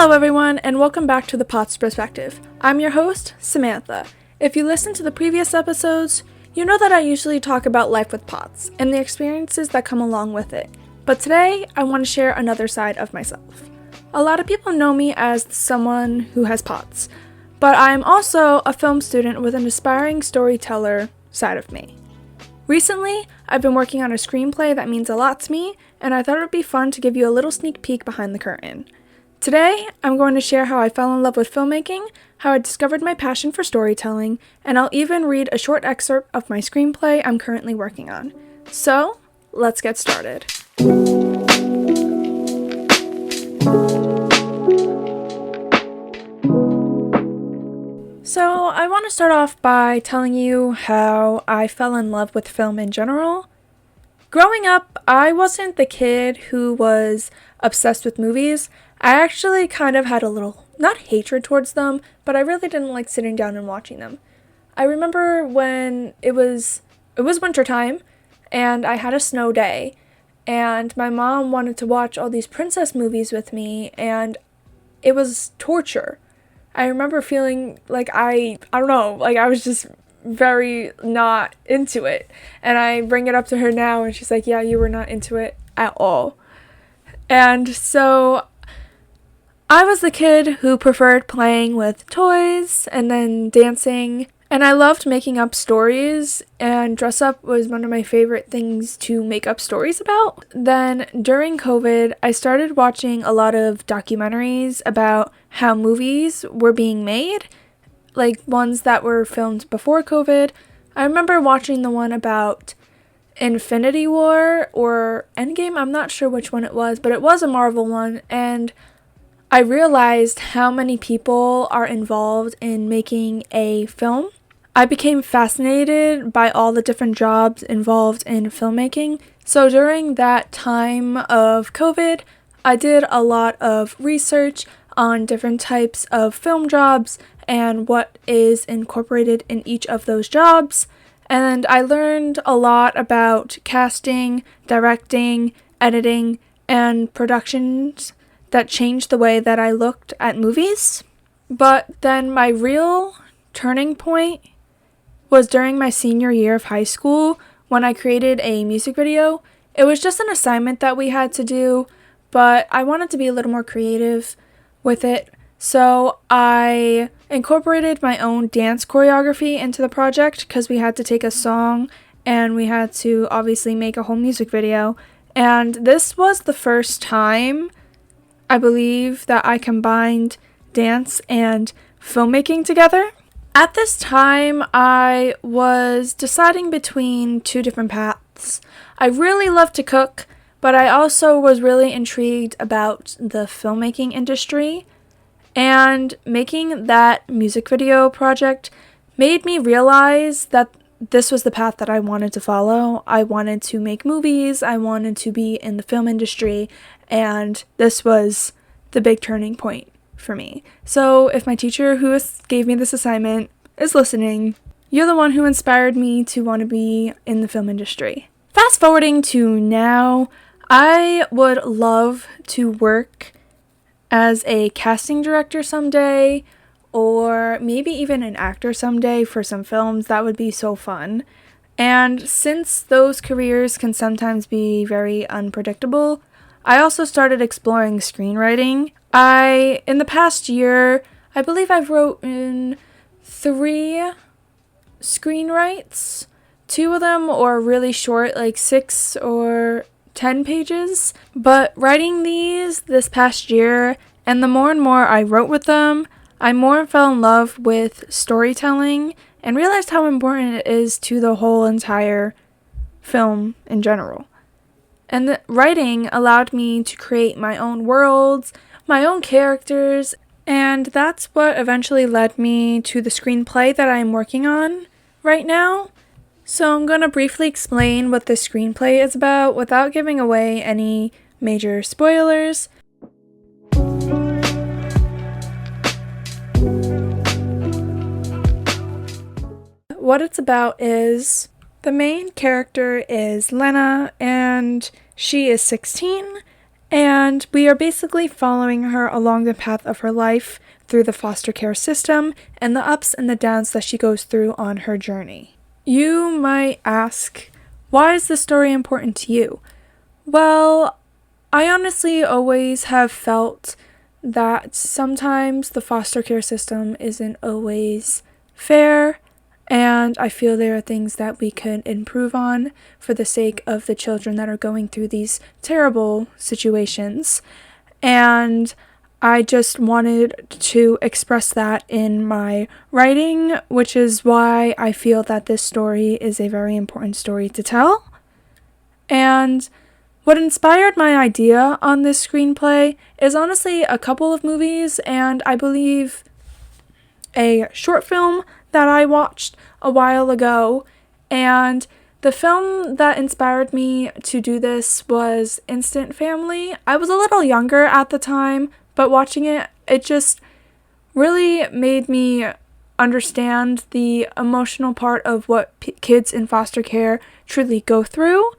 Hello everyone, and welcome back to ThePOTSperpective. I'm your host, Samantha. If you listened to the previous episodes, you know that I usually talk about life with pots and the experiences that come along with it. But today, I want to share another side of myself. A lot of people know me as someone who has pots, but I'm also a film student with an aspiring storyteller side of me. Recently, I've been working on a screenplay that means a lot to me, and I thought it would be fun to give you a little sneak peek behind the curtain. Today, I'm going to share how I fell in love with filmmaking, how I discovered my passion for storytelling, and I'll even read a short excerpt of my screenplay I'm currently working on. So, let's get started. So, I want to start off by telling you how I fell in love with film in general. Growing up, I wasn't the kid who was obsessed with movies. I actually kind of had a little, not hatred towards them, but I really didn't like sitting down and watching them. I remember when it was wintertime, and I had a snow day, and my mom wanted to watch all these princess movies with me, and it was torture. I remember feeling like I don't know, like I was just very not into it. And I bring it up to her now, and she's like, yeah, you were not into it at all. And so I was the kid who preferred playing with toys and then dancing, and I loved making up stories, and dress up was one of my favorite things to make up stories about. Then during COVID, I started watching a lot of documentaries about how movies were being made, like ones that were filmed before COVID. I remember watching the one about Infinity War or Endgame, I'm not sure which one it was, but it was a Marvel one, and I realized how many people are involved in making a film. I became fascinated by all the different jobs involved in filmmaking. So during that time of COVID, I did a lot of research on different types of film jobs and what is incorporated in each of those jobs. And I learned a lot about casting, directing, editing, and productions that changed the way that I looked at movies. But then my real turning point was during my senior year of high school when I created a music video. It was just an assignment that we had to do, but I wanted to be a little more creative with it. So I incorporated my own dance choreography into the project because we had to take a song and we had to obviously make a whole music video. And this was the first time, I believe, that I combined dance and filmmaking together. At this time, I was deciding between two different paths. I really love to cook, but I also was really intrigued about the filmmaking industry. And making that music video project made me realize that this was the path that I wanted to follow. I wanted to make movies, I wanted to be in the film industry, and this was the big turning point for me. So if my teacher who gave me this assignment is listening, you're the one who inspired me to want to be in the film industry. Fast forwarding to now, I would love to work as a casting director someday, or maybe even an actor someday for some films. That would be so fun. And since those careers can sometimes be very unpredictable, I also started exploring screenwriting. In the past year, I believe I've written 3 screenwrites. 2 of them are really short, like 6 or 10 pages. But writing these this past year, and the more and more I wrote with them, I more fell in love with storytelling and realized how important it is to the whole entire film in general. And the writing allowed me to create my own worlds, my own characters, and that's what eventually led me to the screenplay that I'm working on right now. So I'm going to briefly explain what this screenplay is about without giving away any major spoilers. What it's about is the main character is Lena, and she is 16, And we are basically following her along the path of her life through the foster care system and the ups and the downs that she goes through on her journey. You might ask, why is this story important to you? Well, I honestly always have felt that sometimes the foster care system isn't always fair, and I feel there are things that we could improve on for the sake of the children that are going through these terrible situations. And I just wanted to express that in my writing, which is why I feel that this story is a very important story to tell. And what inspired my idea on this screenplay is honestly a couple of movies, and I believe a short film that I watched a while ago. And the film that inspired me to do this was Instant Family. I was a little younger at the time, but watching it, it just really made me understand the emotional part of what kids in foster care truly go through.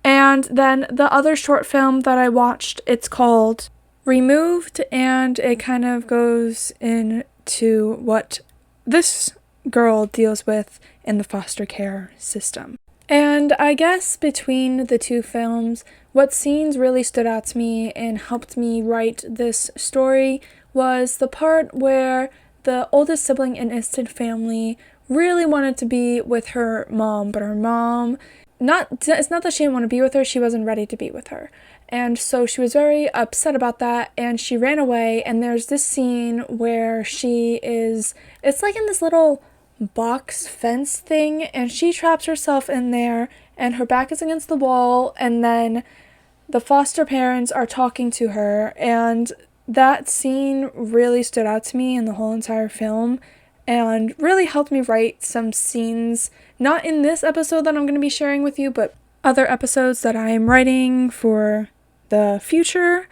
And then the other short film that I watched, it's called Removed, and it kind of goes into what this girl deals with in the foster care system. And I guess between the two films, what scenes really stood out to me and helped me write this story was the part where the oldest sibling in Instant Family really wanted to be with her mom, but her mom, it's not that she didn't want to be with her, she wasn't ready to be with her. And so she was very upset about that, and she ran away, and there's this scene where it's like in this little box fence thing, and she traps herself in there, and her back is against the wall, and then the foster parents are talking to her, and that scene really stood out to me in the whole entire film, and really helped me write some scenes, not in this episode that I'm going to be sharing with you, but other episodes that I am writing for the future.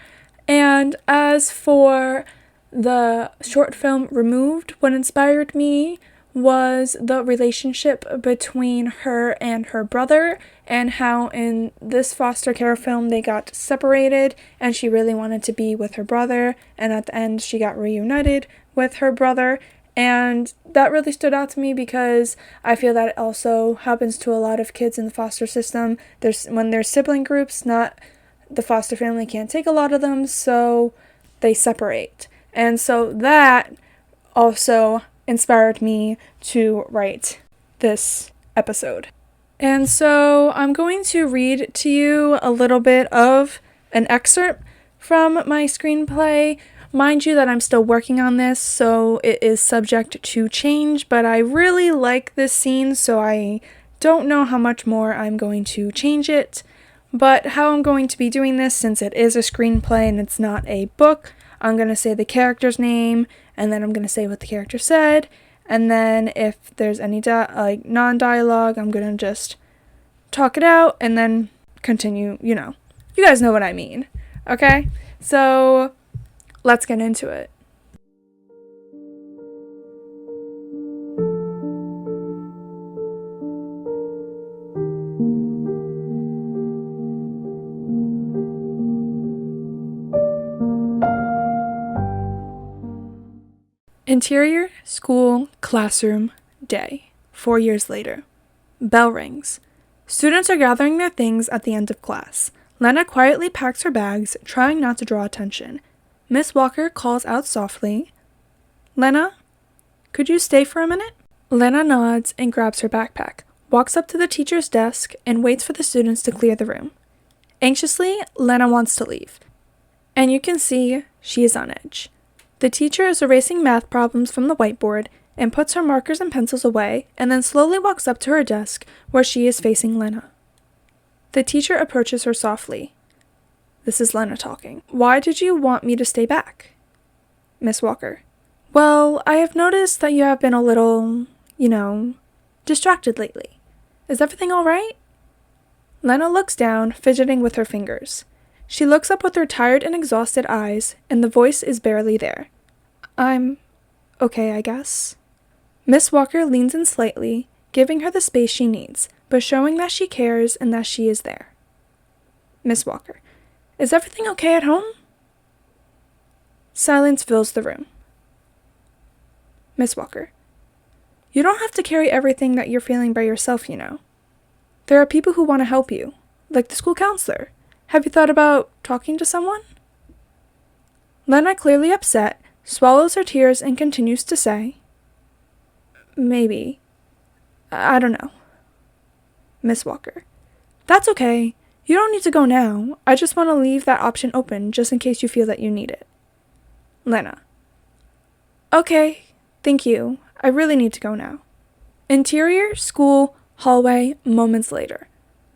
And as for the short film Removed, what inspired me was the relationship between her and her brother, and how in this foster care film they got separated and she really wanted to be with her brother, and at the end she got reunited with her brother. And that really stood out to me because I feel that it also happens to a lot of kids in the foster system. When there's sibling groups, not the foster family can't take a lot of them, so they separate. And so that also inspired me to write this episode. And so I'm going to read to you a little bit of an excerpt from my screenplay. Mind you that I'm still working on this, so it is subject to change, but I really like this scene, so I don't know how much more I'm going to change it. But how I'm going to be doing this, since it is a screenplay and it's not a book, I'm going to say the character's name, and then I'm going to say what the character said, and then if there's any non-dialogue, I'm going to just talk it out, and then continue, you guys know what I mean, okay? So let's get into it. Interior, school, classroom, day. 4 years later. Bell rings. Students are gathering their things at the end of class. Lena quietly packs her bags, trying not to draw attention. Miss Walker calls out softly, "Lena, could you stay for a minute?" Lena nods and grabs her backpack, walks up to the teacher's desk, and waits for the students to clear the room. Anxiously, Lena wants to leave, and you can see she is on edge. The teacher is erasing math problems from the whiteboard and puts her markers and pencils away, and then slowly walks up to her desk where she is facing Lena. The teacher approaches her softly. This is Lena talking. "Why did you want me to stay back?" Miss Walker. "Well, I have noticed that you have been a little, distracted lately. Is everything all right?" Lena looks down, fidgeting with her fingers. She looks up with her tired and exhausted eyes, and the voice is barely there. "I'm okay, I guess." Miss Walker leans in slightly, giving her the space she needs, but showing that she cares and that she is there. Miss Walker. Is everything okay at home? Silence fills the room. Miss Walker. You don't have to carry everything that you're feeling by yourself, you know. There are people who want to help you, like the school counselor. Have you thought about talking to someone? Lena, clearly upset, swallows her tears and continues to say, maybe. I don't know. Miss Walker. That's okay. You don't need to go now. I just want to leave that option open just in case you feel that you need it. Lena. Okay, thank you. I really need to go now. Interior, school, hallway, moments later.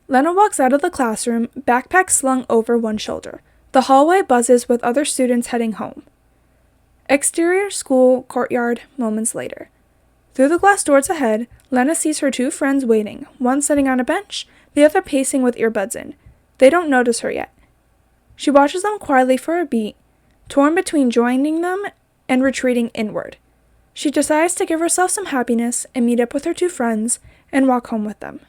Lena walks out of the classroom, backpack slung over one shoulder. The hallway buzzes with other students heading home. Exterior, school, courtyard, moments later. Through the glass doors ahead, Lena sees her two friends waiting, one sitting on a bench, the other pacing with earbuds in. They don't notice her yet. She watches them quietly for a beat, torn between joining them and retreating inward. She decides to give herself some happiness and meet up with her two friends and walk home with them.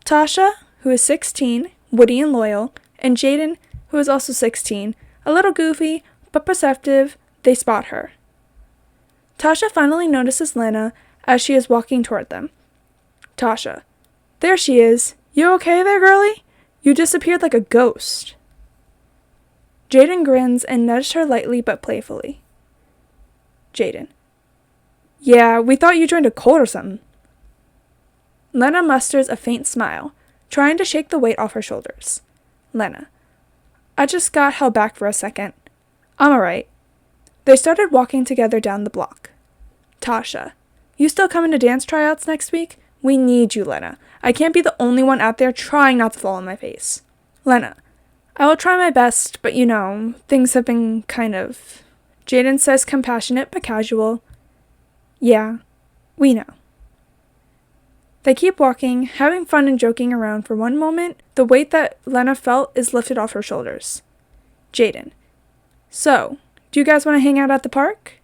Tasha, who is 16, witty and loyal, and Jaden, who is also 16, a little goofy, but perceptive, they spot her. Tasha finally notices Lena as she is walking toward them. Tasha. There she is. You okay there, girlie? You disappeared like a ghost. Jaden grins and nudged her lightly but playfully. Jaden. Yeah, we thought you joined a cult or something. Lena musters a faint smile, trying to shake the weight off her shoulders. Lena. I just got held back for a second. I'm alright. They started walking together down the block. Tasha. You still coming to dance tryouts next week? We need you, Lena. I can't be the only one out there trying not to fall on my face. Lena. I will try my best, but you know, things have been kind of... Jaden says compassionate but casual. Yeah, we know. They keep walking, having fun and joking around for one moment. The weight that Lena felt is lifted off her shoulders. Jaden. So, do you guys want to hang out at the park?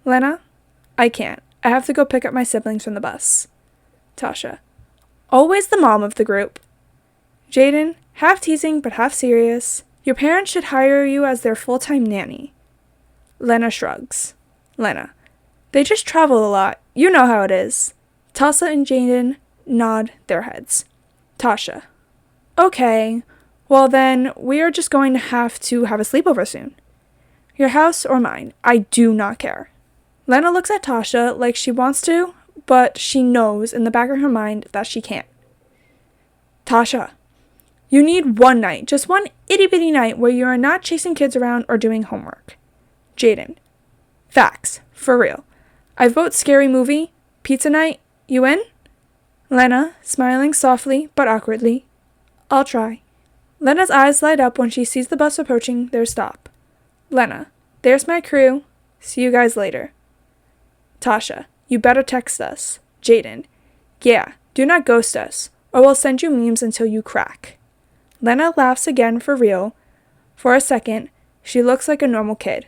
Lena. I can't. I have to go pick up my siblings from the bus. Tasha. Always the mom of the group. Jaden, half teasing but half serious. Your parents should hire you as their full-time nanny. Lena shrugs. Lena. They just travel a lot. You know how it is. Tasha and Jaden nod their heads. Tasha. Okay. Well then, we are just going to have a sleepover soon. Your house or mine. I do not care. Lena looks at Tasha like she wants to, but she knows in the back of her mind that she can't. Tasha. You need one night, just one itty-bitty night where you are not chasing kids around or doing homework. Jaden. Facts. For real. I vote scary movie. Pizza night. You in? Lena, smiling softly but awkwardly. I'll try. Lena's eyes light up when she sees the bus approaching their stop. Lena. There's my crew. See you guys later. Tasha. You better text us. Jaden. Yeah, do not ghost us, or we'll send you memes until you crack. Lena laughs again for real. For a second, she looks like a normal kid.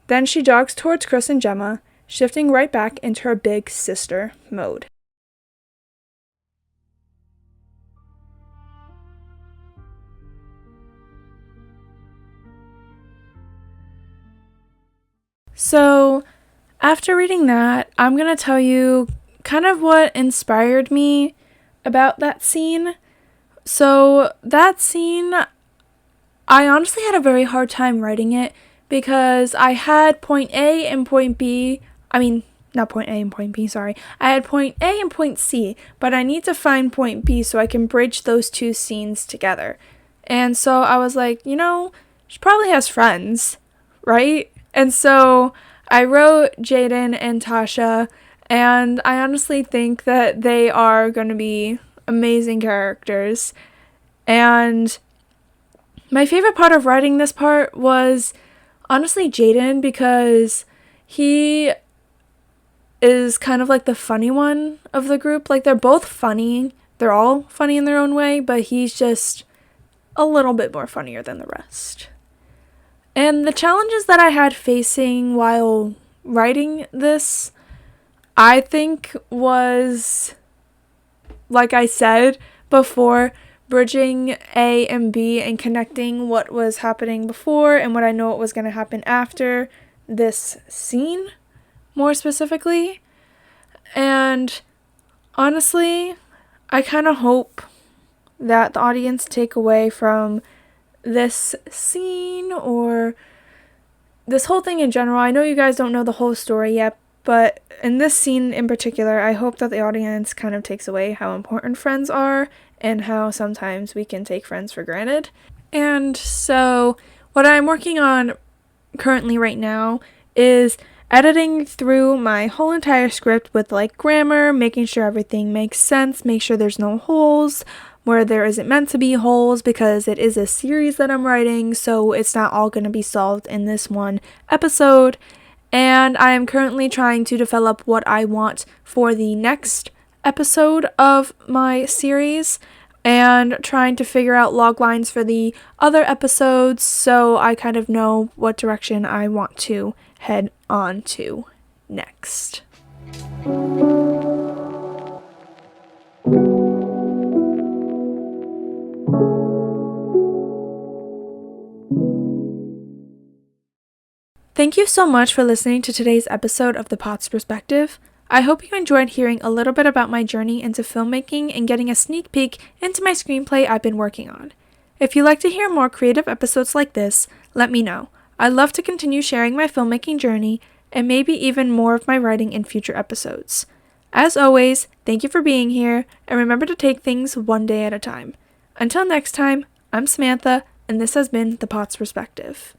Then she jogs towards Chris and Gemma, shifting right back into her big sister mode. So, after reading that, I'm going to tell you kind of what inspired me about that scene. So, that scene, I honestly had a very hard time writing it because I had point A and point B. Not point A and point B, sorry. I had point A and point C, but I need to find point B so I can bridge those two scenes together. And so I was like, she probably has friends, right? And so I wrote Jaden and Tasha, and I honestly think that they are going to be amazing characters. And my favorite part of writing this part was honestly Jaden, because he is kind of like the funny one of the group. Like, they're both funny. They're all funny in their own way, but he's just a little bit more funnier than the rest. And the challenges that I had facing while writing this, I think was, like I said before, bridging A and B and connecting what was happening before and what I know what was going to happen after this scene, more specifically. And honestly, I kind of hope that the audience take away from this scene or this whole thing in general. I know you guys don't know the whole story yet, but in this scene in particular, I hope that the audience kind of takes away how important friends are and how sometimes we can take friends for granted. And so what I'm working on currently right now is editing through my whole entire script with like grammar, making sure everything makes sense, make sure there's no holes where there isn't meant to be holes, because it is a series that I'm writing, so it's not all going to be solved in this one episode. And I am currently trying to develop what I want for the next episode of my series and trying to figure out log lines for the other episodes so I kind of know what direction I want to head on to next. Thank you so much for listening to today's episode of The Pot's Perspective. I hope you enjoyed hearing a little bit about my journey into filmmaking and getting a sneak peek into my screenplay I've been working on. If you'd like to hear more creative episodes like this, let me know. I'd love to continue sharing my filmmaking journey and maybe even more of my writing in future episodes. As always, thank you for being here, and remember to take things one day at a time. Until next time, I'm Samantha, and this has been The Pot's Perspective.